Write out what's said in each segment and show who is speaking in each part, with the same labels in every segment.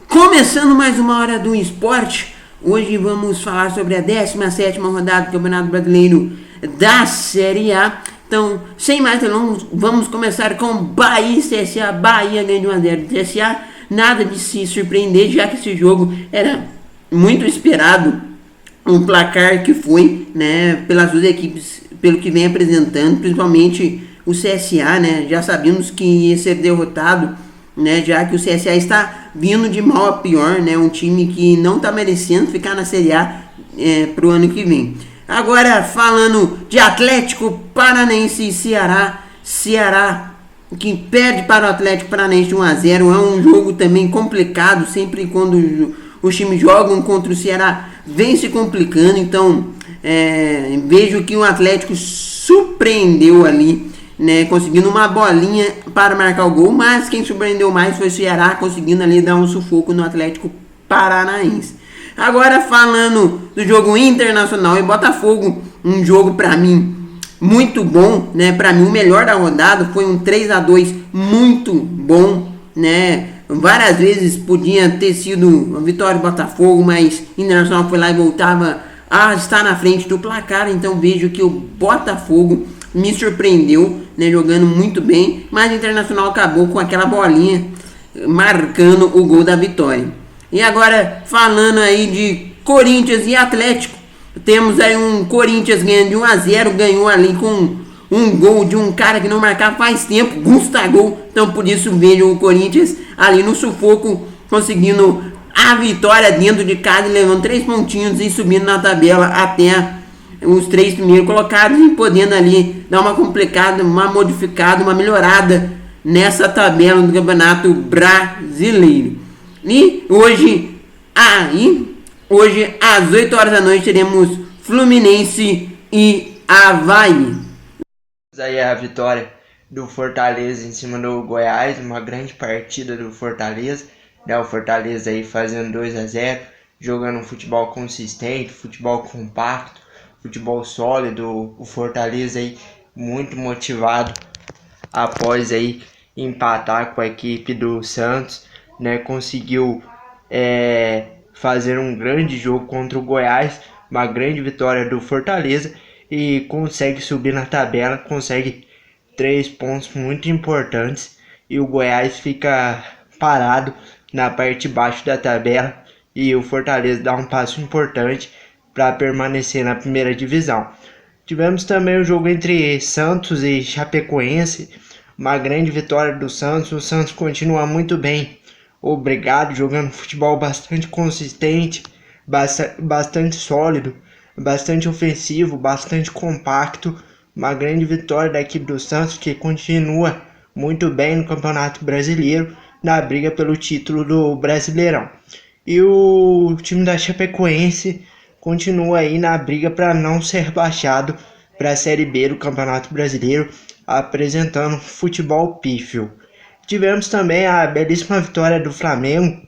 Speaker 1: Começando mais uma hora do esporte. Hoje vamos falar sobre a 17ª rodada do Campeonato Brasileiro da Série A. Então, sem mais delongas, vamos começar com Bahia e CSA. Bahia ganhou 1-0 do CSA. Nada de se surpreender, já que esse jogo era muito esperado. Um placar que foi, né, pelas duas equipes, pelo que vem apresentando, principalmente o CSA, né, já sabíamos que ia ser derrotado, né, já que o CSA está vindo de mal a pior, né, um time que não está merecendo ficar na Série A pro ano que vem. Agora, falando de Atlético Paranaense e Ceará que perde para o Atlético Paranaense de 1-0, é um jogo também complicado, sempre quando os times jogam contra o Ceará, vem se complicando, então vejo que o Atlético surpreendeu ali, né, conseguindo uma bolinha para marcar o gol, mas quem surpreendeu mais foi o Ceará, conseguindo ali dar um sufoco no Atlético Paranaense. Agora falando do jogo Internacional e Botafogo, um jogo para mim muito bom, né, para mim o melhor da rodada, foi um 3-2 muito bom, né, várias vezes podia ter sido uma vitória do Botafogo, mas o Internacional foi lá e voltava a estar na frente do placar, então vejo que o Botafogo me surpreendeu, né, jogando muito bem, mas o Internacional acabou com aquela bolinha marcando o gol da vitória. E agora falando aí de Corinthians e Atlético, temos aí um Corinthians ganhando de 1-0, ganhou ali com um gol de um cara que não marcava faz tempo, Gustavo. Então por isso vejo o Corinthians ali no sufoco, conseguindo a vitória dentro de casa, levando 3 pontinhos e subindo na tabela até os 3 primeiros colocados e podendo ali dar uma complicada, uma modificada, uma melhorada nessa tabela do Campeonato Brasileiro. E hoje às 8 horas da noite teremos Fluminense e Avaí.
Speaker 2: Aí a vitória do Fortaleza em cima do Goiás, uma grande partida do Fortaleza, né? O Fortaleza aí fazendo 2-0, jogando um futebol consistente, futebol compacto, futebol sólido. O Fortaleza aí muito motivado após aí empatar com a equipe do Santos, né? Conseguiu fazer um grande jogo contra o Goiás, uma grande vitória do Fortaleza e consegue subir na tabela, consegue 3 pontos muito importantes e o Goiás fica parado na parte de baixo da tabela e o Fortaleza dá um passo importante para permanecer na primeira divisão. Tivemos também o jogo entre Santos e Chapecoense, uma grande vitória do Santos. O Santos continua muito bem, obrigado, jogando futebol bastante consistente, bastante sólido, bastante ofensivo, bastante compacto. Uma grande vitória da equipe do Santos, que continua muito bem no Campeonato Brasileiro, na briga pelo título do Brasileirão. E o time da Chapecoense continua aí na briga para não ser baixado para a Série B do Campeonato Brasileiro, apresentando futebol pífio. Tivemos também a belíssima vitória do Flamengo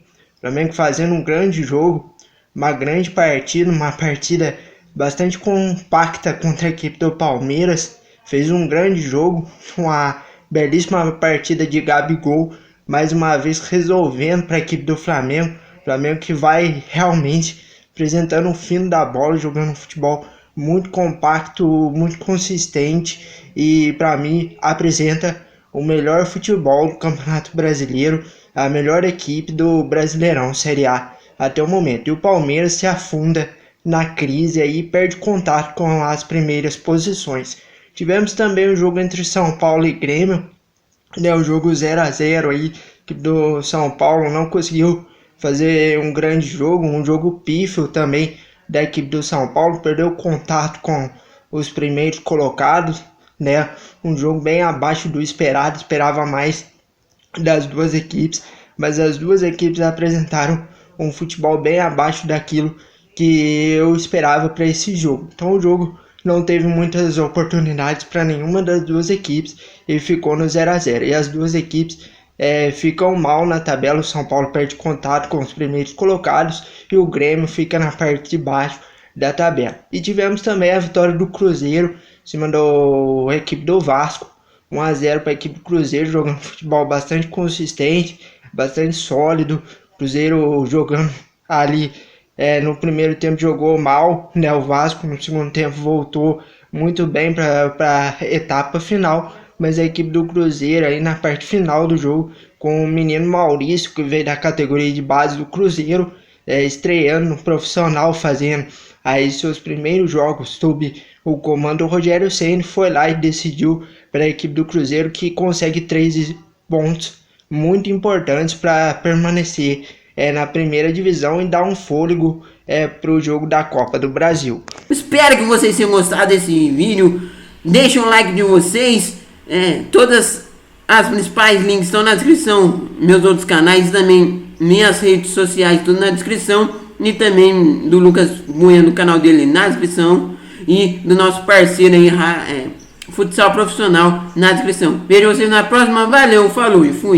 Speaker 2: fazendo um grande jogo, uma grande partida, uma partida bastante compacta contra a equipe do Palmeiras. Fez um grande jogo, uma belíssima partida de Gabigol, mais uma vez resolvendo para a equipe do Flamengo que vai realmente apresentando o fino da bola, jogando um futebol muito compacto, muito consistente e para mim apresenta o melhor futebol do Campeonato Brasileiro, a melhor equipe do Brasileirão Série A até o momento. E o Palmeiras se afunda na crise aí e perde contato com as primeiras posições. Tivemos também o jogo entre São Paulo e Grêmio, né, o jogo 0-0 aí, que do São Paulo não conseguiu fazer um grande jogo, um jogo pífio também da equipe do São Paulo, perdeu contato com os primeiros colocados, né? Um jogo bem abaixo do esperado, esperava mais das duas equipes, mas as duas equipes apresentaram um futebol bem abaixo daquilo que eu esperava para esse jogo. Então o jogo não teve muitas oportunidades para nenhuma das duas equipes e ficou no 0-0. E as duas equipes ficam mal na tabela. O São Paulo perde contato com os primeiros colocados e o Grêmio fica na parte de baixo da tabela. E tivemos também a vitória do Cruzeiro em cima da equipe do Vasco, 1-0 para a equipe do Cruzeiro, jogando futebol bastante consistente, bastante sólido, Cruzeiro jogando ali no primeiro tempo jogou mal, né? O Vasco no segundo tempo voltou muito bem para a etapa final, mas a equipe do Cruzeiro aí na parte final do jogo, com o menino Maurício, que veio da categoria de base do Cruzeiro, estreando no profissional, fazendo aí seus primeiros jogos sob o comando do Rogério Ceni, foi lá e decidiu para a equipe do Cruzeiro, que consegue 3 pontos muito importantes para permanecer na primeira divisão e dar um fôlego para o jogo da Copa do Brasil.
Speaker 1: Espero que vocês tenham gostado desse vídeo. Deixem um like de vocês. Todas as principais links estão na descrição. Meus outros canais também, minhas redes sociais, tudo na descrição. E também do Lucas Bueno, do canal dele na descrição. E do nosso parceiro aí, Futsal Profissional, na descrição. Vejo vocês na próxima. Valeu, falou e fui.